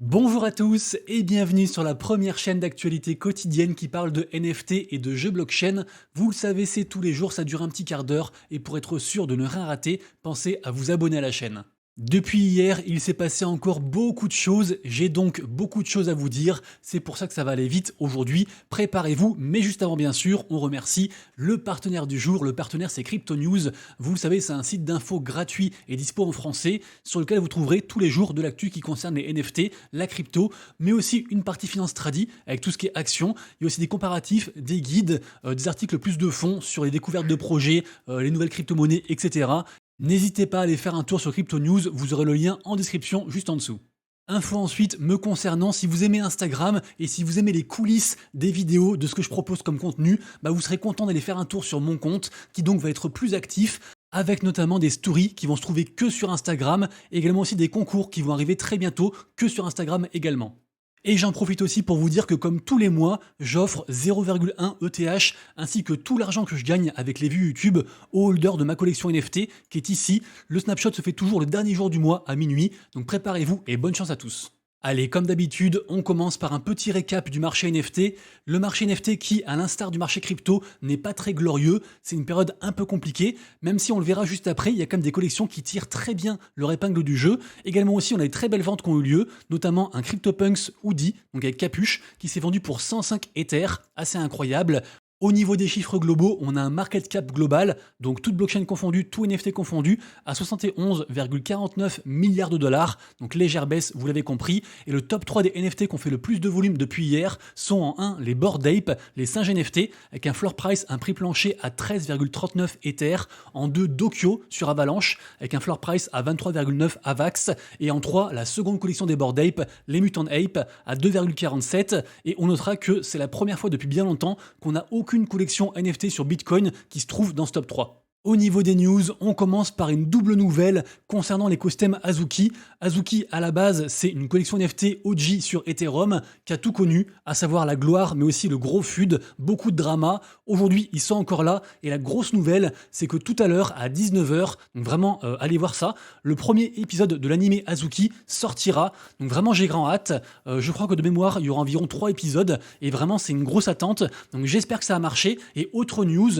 Bonjour à tous et bienvenue sur la première chaîne d'actualité quotidienne qui parle de NFT et de jeux blockchain. Vous le savez, c'est tous les jours, ça dure un petit quart d'heure et pour être sûr de ne rien rater, pensez à vous abonner à la chaîne. Depuis hier, il s'est passé encore beaucoup de choses, j'ai donc beaucoup de choses à vous dire, c'est pour ça que ça va aller vite aujourd'hui, préparez-vous, mais juste avant bien sûr, on remercie le partenaire du jour, le partenaire c'est Crypto News, vous le savez c'est un site d'infos gratuit et dispo en français, sur lequel vous trouverez tous les jours de l'actu qui concerne les NFT, la crypto, mais aussi une partie finance tradi, avec tout ce qui est action, il y a aussi des comparatifs, des guides, des articles plus de fond sur les découvertes de projets, les nouvelles crypto-monnaies, etc. N'hésitez pas à aller faire un tour sur Crypto News, vous aurez le lien en description juste en dessous. Info ensuite me concernant, si vous aimez Instagram et si vous aimez les coulisses des vidéos, de ce que je propose comme contenu, vous serez content d'aller faire un tour sur mon compte qui donc va être plus actif avec notamment des stories qui vont se trouver que sur Instagram, également aussi des concours qui vont arriver très bientôt que sur Instagram également. Et j'en profite aussi pour vous dire que comme tous les mois, j'offre 0,1 ETH ainsi que tout l'argent que je gagne avec les vues YouTube au holder de ma collection NFT qui est ici. Le snapshot se fait toujours le dernier jour du mois à minuit, donc préparez-vous et bonne chance à tous. Allez, comme d'habitude, on commence par un petit récap du marché NFT. Le marché NFT qui, à l'instar du marché crypto, n'est pas très glorieux. C'est une période un peu compliquée, même si on le verra juste après, il y a quand même des collections qui tirent très bien leur épingle du jeu. Également aussi, on a des très belles ventes qui ont eu lieu, notamment un CryptoPunks Hoodie, donc avec capuche, qui s'est vendu pour 105 Ethers, assez incroyable. Au niveau des chiffres globaux, on a un market cap global, donc toute blockchain confondue, tout NFT confondu, à 71,49 milliards de dollars, donc légère baisse, vous l'avez compris. Et le top 3 des NFT qui ont fait le plus de volume depuis hier sont en 1 les Bored Ape, les singes NFT, avec un floor price, un prix plancher à 13,39 Ether, en 2 Dokyo sur Avalanche, avec un floor price à 23,9 Avax, et en 3 la seconde collection des Bored Ape, les Mutant Ape, à 2,47, et on notera que c'est la première fois depuis bien longtemps qu'on n'a aucune collection NFT sur Bitcoin qui se trouve dans ce top 3. Au niveau des news, on commence par une double nouvelle concernant l'écosystème Azuki. Azuki, à la base, c'est une collection NFT OG sur Ethereum qui a tout connu, à savoir la gloire, mais aussi le gros FUD, beaucoup de drama. Aujourd'hui, ils sont encore là. Et la grosse nouvelle, c'est que tout à l'heure, à 19h, donc vraiment, allez voir ça, le premier épisode de l'anime Azuki sortira. Donc vraiment, j'ai grand hâte. Je crois que de mémoire, il y aura environ 3 épisodes. Et vraiment, c'est une grosse attente. Donc j'espère que ça a marché. Et autre news,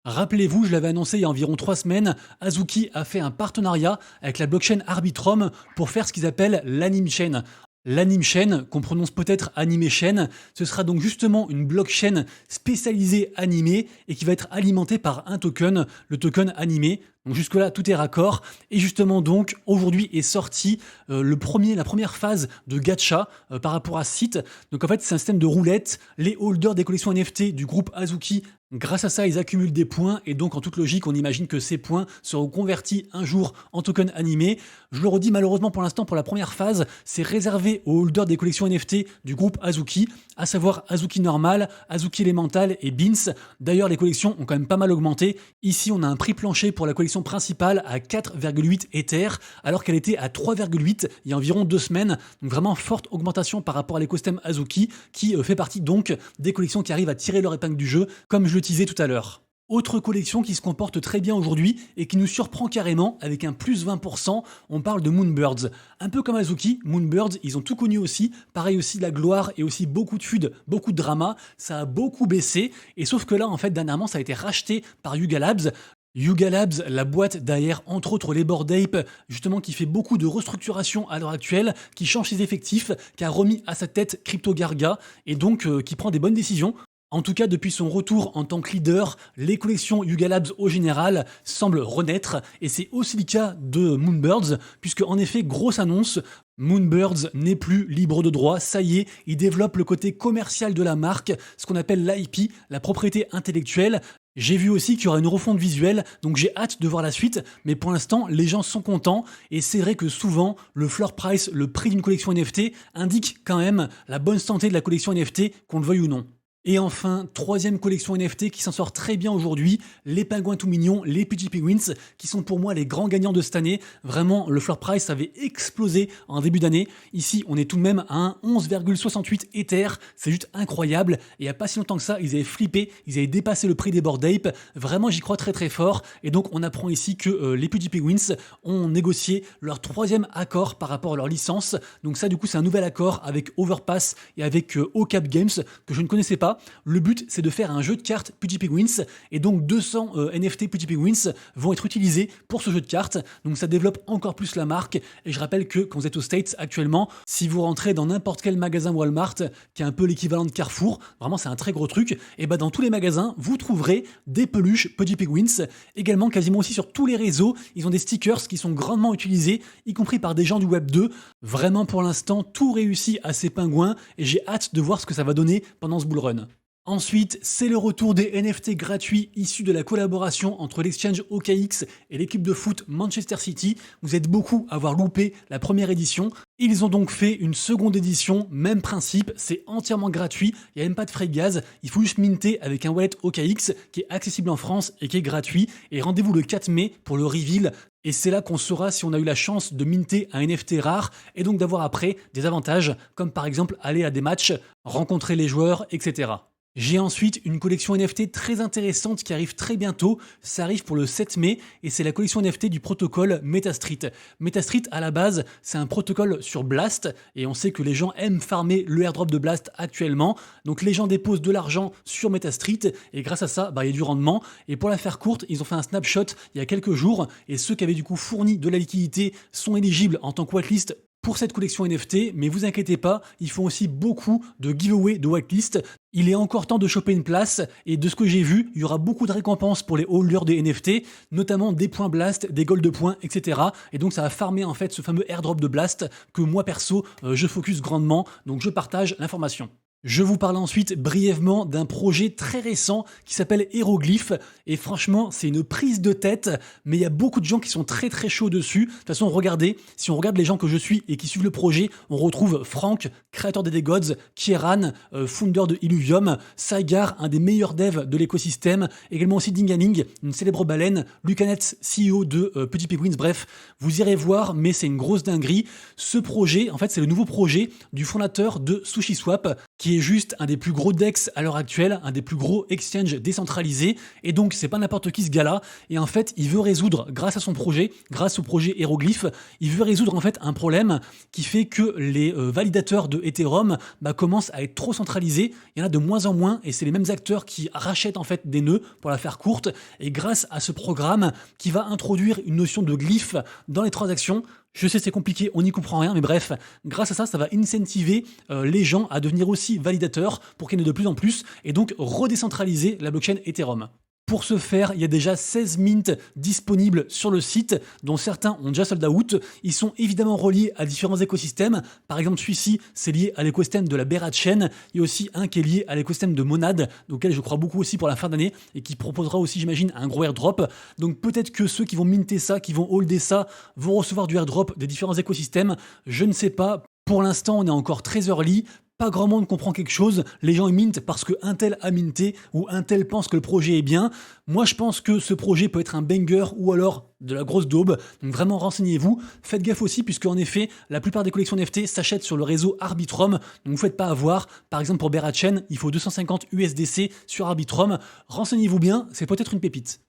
rappelez-vous, je l'avais annoncé il y a environ 3 semaines, Azuki a fait un partenariat avec la blockchain Arbitrum pour faire ce qu'ils appellent l'Anime Chain. L'Anime Chain, qu'on prononce peut-être Anime Chain, ce sera donc justement une blockchain spécialisée animée et qui va être alimentée par un token, le token animé. Donc jusque-là, tout est raccord. Et justement donc, aujourd'hui est sorti la première phase de gacha par rapport à ce site. Donc en fait, c'est un système de roulette. Les holders des collections NFT du groupe Azuki, grâce à ça, ils accumulent des points. Et donc, en toute logique, on imagine que ces points seront convertis un jour en tokens animés. Je le redis, malheureusement, pour l'instant, pour la première phase, c'est réservé aux holders des collections NFT du groupe Azuki, à savoir Azuki Normal, Azuki Elemental et Beans. D'ailleurs, les collections ont quand même pas mal augmenté. Ici, on a un prix plancher pour la collection principale à 4,8 Ether, alors qu'elle était à 3,8 il y a environ 2 semaines. Donc vraiment forte augmentation par rapport à l'écosystème Azuki, qui fait partie donc des collections qui arrivent à tirer leur épingle du jeu, comme je le disais tout à l'heure. Autre collection qui se comporte très bien aujourd'hui et qui nous surprend carrément avec un plus 20%, on parle de Moonbirds. Un peu comme Azuki, Moonbirds, ils ont tout connu aussi, pareil aussi de la gloire et aussi beaucoup de FUD, beaucoup de drama, ça a beaucoup baissé, et sauf que là en fait dernièrement ça a été racheté par Yuga Labs. Yuga Labs, la boîte derrière entre autres les Bored Ape, justement qui fait beaucoup de restructuration à l'heure actuelle, qui change ses effectifs, qui a remis à sa tête Crypto Garga et donc qui prend des bonnes décisions. En tout cas, depuis son retour en tant que leader, les collections Yuga Labs au général semblent renaître et c'est aussi le cas de Moonbirds puisque en effet, grosse annonce, Moonbirds n'est plus libre de droit, ça y est, il développe le côté commercial de la marque, ce qu'on appelle l'IP, la propriété intellectuelle. J'ai vu aussi qu'il y aura une refonte visuelle, donc j'ai hâte de voir la suite, mais pour l'instant, les gens sont contents, et c'est vrai que souvent, le floor price, le prix d'une collection NFT, indique quand même la bonne santé de la collection NFT, qu'on le veuille ou non. Et enfin, troisième collection NFT qui s'en sort très bien aujourd'hui, les pingouins tout mignons, les petits penguins, qui sont pour moi les grands gagnants de cette année. Vraiment, le floor price avait explosé en début d'année. Ici, on est tout de même à un 11,68 Ether. C'est juste incroyable. Et il n'y a pas si longtemps que ça, ils avaient flippé, ils avaient dépassé le prix des Bored Ape. Vraiment, j'y crois très très fort. Et donc, on apprend ici que les petits penguins ont négocié leur troisième accord par rapport à leur licence. Donc ça, du coup, c'est un nouvel accord avec Overpass et avec OCAP Games que je ne connaissais pas. Le but, c'est de faire un jeu de cartes Petit Penguins et donc 200 NFT Petit Penguins vont être utilisés pour ce jeu de cartes. Donc ça développe encore plus la marque et je rappelle que quand vous êtes aux States actuellement, si vous rentrez dans n'importe quel magasin Walmart qui est un peu l'équivalent de Carrefour, vraiment c'est un très gros truc, et ben dans tous les magasins, vous trouverez des peluches Petit Penguins. Également quasiment aussi sur tous les réseaux, ils ont des stickers qui sont grandement utilisés, y compris par des gens du Web 2. Vraiment pour l'instant, tout réussit à ces pingouins et j'ai hâte de voir ce que ça va donner pendant ce bull run. Ensuite, c'est le retour des NFT gratuits issus de la collaboration entre l'exchange OKX et l'équipe de foot Manchester City. Vous êtes beaucoup à avoir loupé la première édition. Ils ont donc fait une seconde édition, même principe, c'est entièrement gratuit, il n'y a même pas de frais de gaz, il faut juste minter avec un wallet OKX qui est accessible en France et qui est gratuit. Et rendez-vous le 4 mai pour le reveal. Et c'est là qu'on saura si on a eu la chance de minter un NFT rare et donc d'avoir après des avantages, comme par exemple aller à des matchs, rencontrer les joueurs, etc. J'ai ensuite une collection NFT très intéressante qui arrive très bientôt. Ça arrive pour le 7 mai et c'est la collection NFT du protocole MetaStreet. MetaStreet, à la base, c'est un protocole sur Blast et on sait que les gens aiment farmer le airdrop de Blast actuellement. Donc les gens déposent de l'argent sur MetaStreet et grâce à ça, il y a du rendement. Et pour la faire courte, ils ont fait un snapshot il y a quelques jours et ceux qui avaient du coup fourni de la liquidité sont éligibles en tant que whitelist pour cette collection NFT, mais vous inquiétez pas, ils font aussi beaucoup de giveaways de whitelist. Il est encore temps de choper une place, et de ce que j'ai vu, il y aura beaucoup de récompenses pour les holders des NFT, notamment des points Blast, des gold points, etc. Et donc ça va farmer en fait ce fameux airdrop de Blast que moi perso, je focus grandement, donc je partage l'information. Je vous parle ensuite brièvement d'un projet très récent qui s'appelle Héroglyphe et franchement c'est une prise de tête mais il y a beaucoup de gens qui sont très très chauds dessus. De toute façon regardez, si on regarde les gens que je suis et qui suivent le projet, on retrouve Franck, créateur des Gods, Kieran, founder de Illuvium, Saigar, un des meilleurs devs de l'écosystème, également aussi Dingaling, une célèbre baleine, Lucanet, CEO de Petit Penguins, bref, vous irez voir mais c'est une grosse dinguerie. Ce projet, en fait c'est le nouveau projet du fondateur de SushiSwap qui est juste un des plus gros DEX à l'heure actuelle, un des plus gros exchanges décentralisés, et donc c'est pas n'importe qui ce gars-là, et en fait il veut résoudre, grâce à son projet, grâce au projet Héroglyphe, il veut résoudre en fait un problème qui fait que les validateurs de Ethereum commencent à être trop centralisés, il y en a de moins en moins, et c'est les mêmes acteurs qui rachètent en fait des nœuds, pour la faire courte, et grâce à ce programme qui va introduire une notion de glyphe dans les transactions. Je sais c'est compliqué, on n'y comprend rien, mais bref, grâce à ça, ça va incentiver les gens à devenir aussi validateurs pour qu'il y en ait de plus en plus et donc redécentraliser la blockchain Ethereum. Pour ce faire, il y a déjà 16 mints disponibles sur le site, dont certains ont déjà sold out. Ils sont évidemment reliés à différents écosystèmes. Par exemple, celui-ci, c'est lié à l'écosystème de la Berat Chain. Il y a aussi un qui est lié à l'écosystème de Monad, auquel je crois beaucoup aussi pour la fin d'année, et qui proposera aussi, j'imagine, un gros airdrop. Donc peut-être que ceux qui vont minter ça, qui vont holder ça, vont recevoir du airdrop des différents écosystèmes. Je ne sais pas. Pour l'instant, on est encore très early. Pas grand monde comprend quelque chose, les gens ils mintent parce que un tel a minté ou un tel pense que le projet est bien. Moi je pense que ce projet peut être un banger ou alors de la grosse daube, donc vraiment renseignez-vous. Faites gaffe aussi puisque en effet la plupart des collections NFT s'achètent sur le réseau Arbitrum, donc vous ne faites pas avoir. Par exemple pour Berat Chain, il faut 250 USDC sur Arbitrum. Renseignez-vous bien, c'est peut-être une pépite.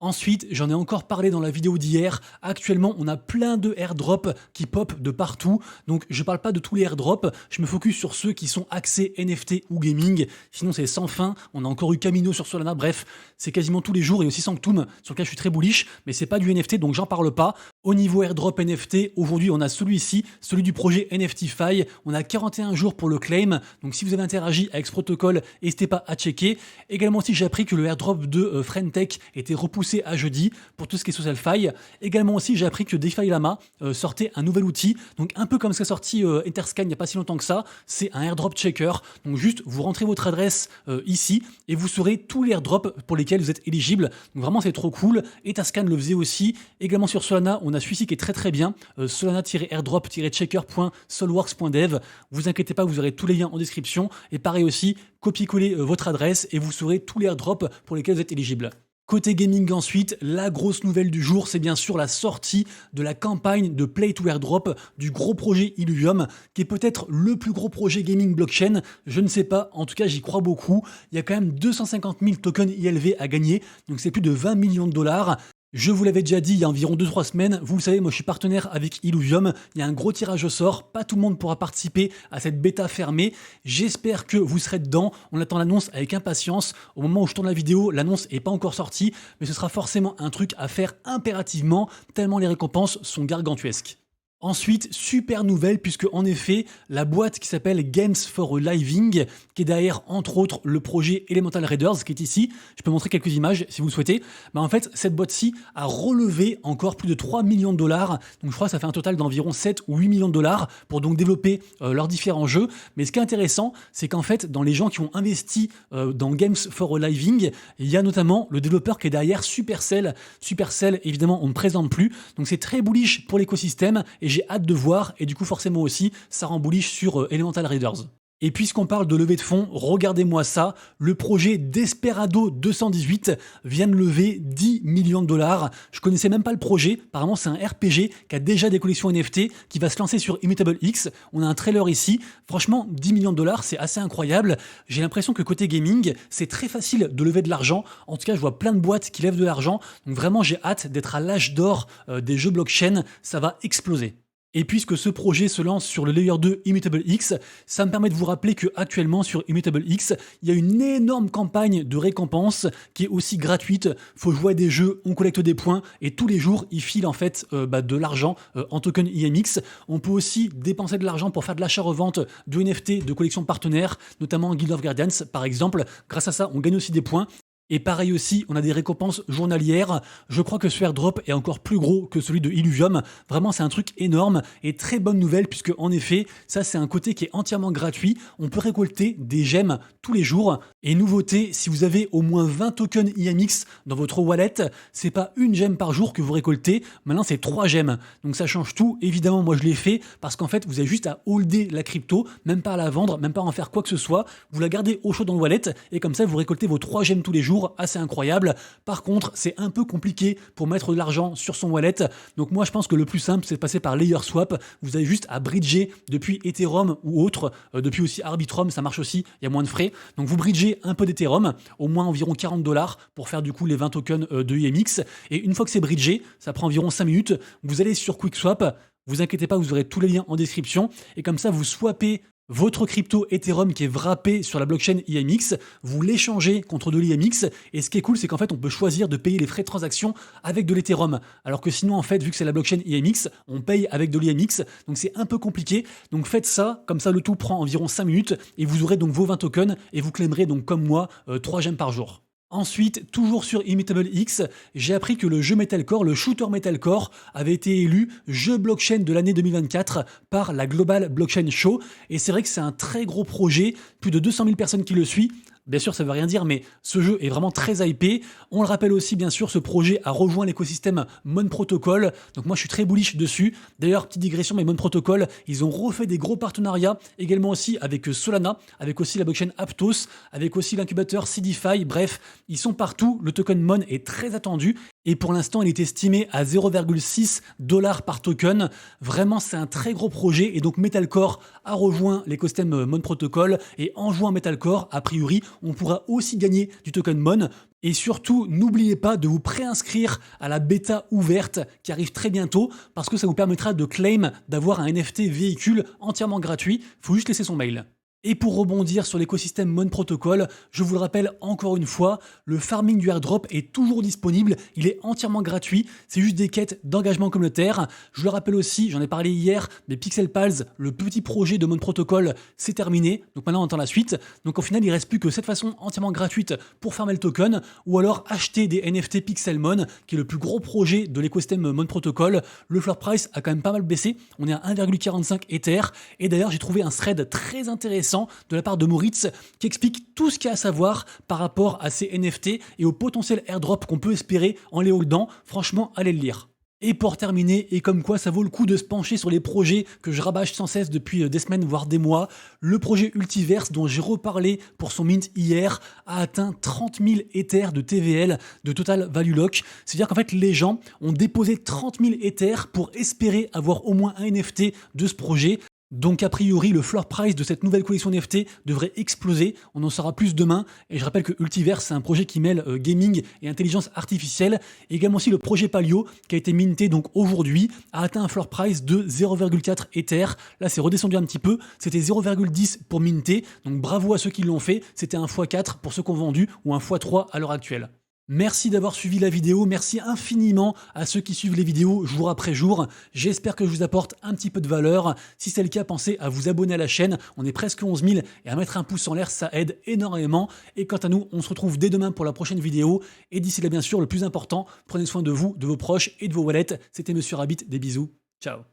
Ensuite, j'en ai encore parlé dans la vidéo d'hier, actuellement on a plein de airdrops qui pop de partout, donc je parle pas de tous les airdrops, je me focus sur ceux qui sont axés NFT ou gaming, sinon c'est sans fin, on a encore eu Camino sur Solana, bref, c'est quasiment tous les jours, et aussi Sanctum, sur lequel je suis très bullish, mais c'est pas du NFT donc j'en parle pas. Au niveau airdrop NFT, aujourd'hui on a celui-ci, celui du projet NFTFi, on a 41 jours pour le claim, donc si vous avez interagi avec ce protocole, n'hésitez pas à checker. Également aussi j'ai appris que le airdrop de Friendtech était repoussé à jeudi pour tout ce qui est SocialFi. Également aussi j'ai appris que DeFi Lama sortait un nouvel outil, donc un peu comme ce qu'a sorti Etherscan il n'y a pas si longtemps que ça, c'est un airdrop checker, donc juste vous rentrez votre adresse ici et vous saurez tous les airdrops pour lesquels vous êtes éligible, donc vraiment c'est trop cool. Etherscan le faisait aussi. Également sur Solana on a celui-ci qui est très bien, solana-airdrop-checker.solworks.dev. Vous inquiétez pas, vous aurez tous les liens en description. Et pareil aussi, copiez-coller votre adresse et vous saurez tous les airdrops pour lesquels vous êtes éligible. Côté gaming ensuite, la grosse nouvelle du jour, c'est bien sûr la sortie de la campagne de Play to Airdrop du gros projet Illuvium, qui est peut-être le plus gros projet gaming blockchain. Je ne sais pas, en tout cas j'y crois beaucoup. Il y a quand même 250 000 tokens ILV à gagner, donc c'est plus de 20 millions de dollars. Je vous l'avais déjà dit il y a environ 2-3 semaines, vous le savez, moi je suis partenaire avec Illuvium, il y a un gros tirage au sort, pas tout le monde pourra participer à cette bêta fermée, j'espère que vous serez dedans, on attend l'annonce avec impatience, au moment où je tourne la vidéo, l'annonce n'est pas encore sortie, mais ce sera forcément un truc à faire impérativement, tellement les récompenses sont gargantuesques. Ensuite, super nouvelle, puisque en effet, la boîte qui s'appelle Games for a Living, qui est derrière entre autres le projet Elemental Raiders, qui est ici, je peux montrer quelques images si vous le souhaitez, en fait cette boîte-ci a relevé encore plus de 3 millions de dollars, donc je crois que ça fait un total d'environ 7 ou 8 millions de dollars pour donc développer leurs différents jeux. Mais ce qui est intéressant, c'est qu'en fait, dans les gens qui ont investi dans Games for a Living, il y a notamment le développeur qui est derrière Supercell. Supercell, évidemment, on ne présente plus, donc c'est très bullish pour l'écosystème, et j'ai hâte de voir, et du coup forcément aussi, ça rend bullish sur Elemental Raiders. Et puisqu'on parle de levée de fonds, regardez-moi ça, le projet Desperado 218 vient de lever 10 millions de dollars. Je connaissais même pas le projet, apparemment c'est un RPG qui a déjà des collections NFT, qui va se lancer sur Immutable X. On a un trailer ici, franchement 10 millions de dollars, c'est assez incroyable. J'ai l'impression que côté gaming, c'est très facile de lever de l'argent. En tout cas, je vois plein de boîtes qui lèvent de l'argent, donc vraiment j'ai hâte d'être à l'âge d'or des jeux blockchain, ça va exploser. Et puisque ce projet se lance sur le Layer 2 Immutable X, ça me permet de vous rappeler qu'actuellement sur Immutable X, il y a une énorme campagne de récompenses qui est aussi gratuite. Faut jouer à des jeux, on collecte des points et tous les jours, ils filent en fait de l'argent en token IMX. On peut aussi dépenser de l'argent pour faire de l'achat-revente de NFT de collections partenaires, notamment Guild of Guardians par exemple. Grâce à ça, on gagne aussi des points. Et pareil aussi, on a des récompenses journalières. Je crois que ce airdrop est encore plus gros que celui de Illuvium. Vraiment, c'est un truc énorme et très bonne nouvelle puisque en effet, ça c'est un côté qui est entièrement gratuit. On peut récolter des gemmes tous les jours. Et nouveauté, si vous avez au moins 20 tokens IMX dans votre wallet, c'est pas une gemme par jour que vous récoltez. Maintenant, c'est 3 gemmes. Donc ça change tout. Évidemment, moi je l'ai fait parce qu'en fait, vous avez juste à holder la crypto, même pas à la vendre, même pas à en faire quoi que ce soit. Vous la gardez au chaud dans le wallet et comme ça, vous récoltez vos 3 gemmes tous les jours. Assez incroyable. Par contre, c'est un peu compliqué pour mettre de l'argent sur son wallet. Donc moi, je pense que le plus simple, c'est de passer par Layer Swap. Vous avez juste à bridger depuis Ethereum ou autre. Depuis aussi Arbitrum, ça marche aussi. Il y a moins de frais. Donc vous bridgez un peu d'Ethereum, au moins environ 40 dollars pour faire du coup les 20 tokens de IMX. Et une fois que c'est bridgé, ça prend environ 5 minutes. Vous allez sur QuickSwap. Vous inquiétez pas, vous aurez tous les liens en description. Et comme ça, vous swappez votre crypto Ethereum qui est wrappé sur la blockchain IMX, vous l'échangez contre de l'IMX et ce qui est cool c'est qu'en fait on peut choisir de payer les frais de transaction avec de l'Ethereum alors que sinon en fait vu que c'est la blockchain IMX on paye avec de l'IMX donc c'est un peu compliqué donc faites ça, comme ça le tout prend environ 5 minutes et vous aurez donc vos 20 tokens et vous claimerez donc comme moi 3 gemmes par jour. Ensuite, toujours sur Immutable X, j'ai appris que le jeu Metalcore, le shooter Metalcore, avait été élu jeu blockchain de l'année 2024 par la Global Blockchain Show. Et c'est vrai que c'est un très gros projet, plus de 200 000 personnes qui le suivent. Bien sûr, ça ne veut rien dire, mais ce jeu est vraiment très hypé. On le rappelle aussi, bien sûr, ce projet a rejoint l'écosystème Mon Protocol. Donc moi, je suis très bullish dessus. D'ailleurs, petite digression, mais Mon Protocol, ils ont refait des gros partenariats, également aussi avec Solana, avec aussi la blockchain Aptos, avec aussi l'incubateur CDFI. Bref, ils sont partout. Le token Mon est très attendu. Et pour l'instant, il est estimé à 0,6 $ par token. Vraiment, c'est un très gros projet. Et donc, Metalcore a rejoint l'écosystème Mon Protocol. Et en jouant Metalcore, a priori, on pourra aussi gagner du token Mon. Et surtout, n'oubliez pas de vous préinscrire à la bêta ouverte qui arrive très bientôt parce que ça vous permettra de claim d'avoir un NFT véhicule entièrement gratuit. Il faut juste laisser son mail. Et pour rebondir sur l'écosystème Mon Protocol, je vous le rappelle encore une fois, le farming du airdrop est toujours disponible, il est entièrement gratuit, c'est juste des quêtes d'engagement communautaire. Je le rappelle aussi, j'en ai parlé hier, mais Pixel Pals, le petit projet de Mon Protocol, c'est terminé, donc maintenant on attend la suite. Donc au final, il ne reste plus que cette façon entièrement gratuite pour farmer le token, ou alors acheter des NFT Pixelmon, qui est le plus gros projet de l'écosystème Mon Protocol. Le floor price a quand même pas mal baissé, on est à 1,45 Ether, et d'ailleurs j'ai trouvé un thread très intéressant de la part de Moritz qui explique tout ce qu'il y a à savoir par rapport à ces NFT et au potentiel airdrop qu'on peut espérer en les holdant. Franchement, allez le lire. Et pour terminer, et comme quoi ça vaut le coup de se pencher sur les projets que je rabâche sans cesse depuis des semaines voire des mois, le projet Ultiverse dont j'ai reparlé pour son mint hier a atteint 30 000 Ethers de TVL, de Total Value Lock. C'est-à-dire qu'en fait les gens ont déposé 30 000 Ethers pour espérer avoir au moins un NFT de ce projet. Donc a priori, le floor price de cette nouvelle collection NFT devrait exploser. On en saura plus demain. Et je rappelle que Ultiverse, c'est un projet qui mêle gaming et intelligence artificielle. Et également aussi le projet Palio, qui a été minté donc aujourd'hui, a atteint un floor price de 0,4 Ether. Là, c'est redescendu un petit peu. C'était 0,10 pour minter. Donc bravo à ceux qui l'ont fait. C'était un x4 pour ceux qui ont vendu ou un x3 à l'heure actuelle. Merci d'avoir suivi la vidéo, merci infiniment à ceux qui suivent les vidéos jour après jour. J'espère que je vous apporte un petit peu de valeur. Si c'est le cas, pensez à vous abonner à la chaîne. On est presque 11 000 et à mettre un pouce en l'air, ça aide énormément. Et quant à nous, on se retrouve dès demain pour la prochaine vidéo. Et d'ici là, bien sûr, le plus important, prenez soin de vous, de vos proches et de vos wallets. C'était Monsieur Rabbit, des bisous. Ciao.